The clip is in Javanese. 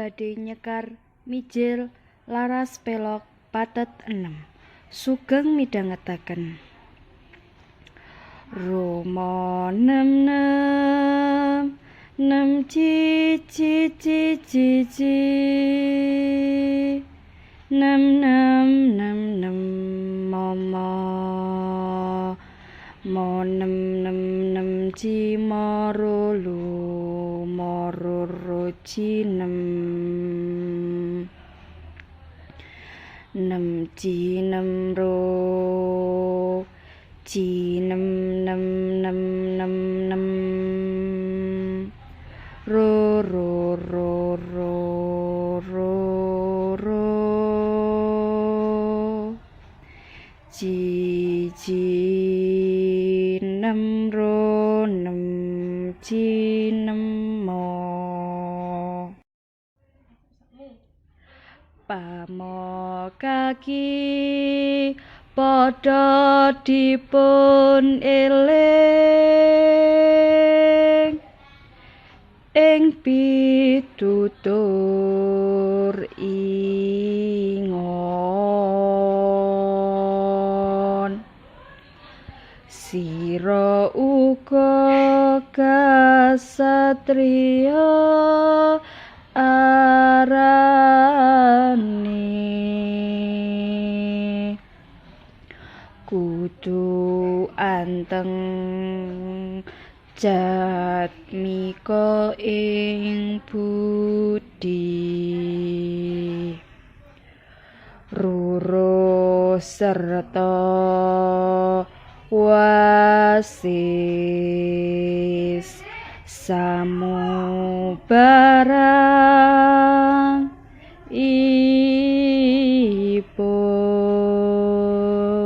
badhe nyekar mijil laras pelok patet 6 sugeng midhangetaken Roma nem nem nem ci ci ci ci ci nem nem nem nem mama mo nem nem nem ci marulu maruru ci nem nem ci nem ro ci nem nem nem nem nem ro ro ro ro ro ro ci ci nem ro nem ci nem mo pamo kaki padha dipun eling ing pitutur ingon sira uga kasatriya arane kudu anteng jatmika ing budi ruro serta wasis samubarang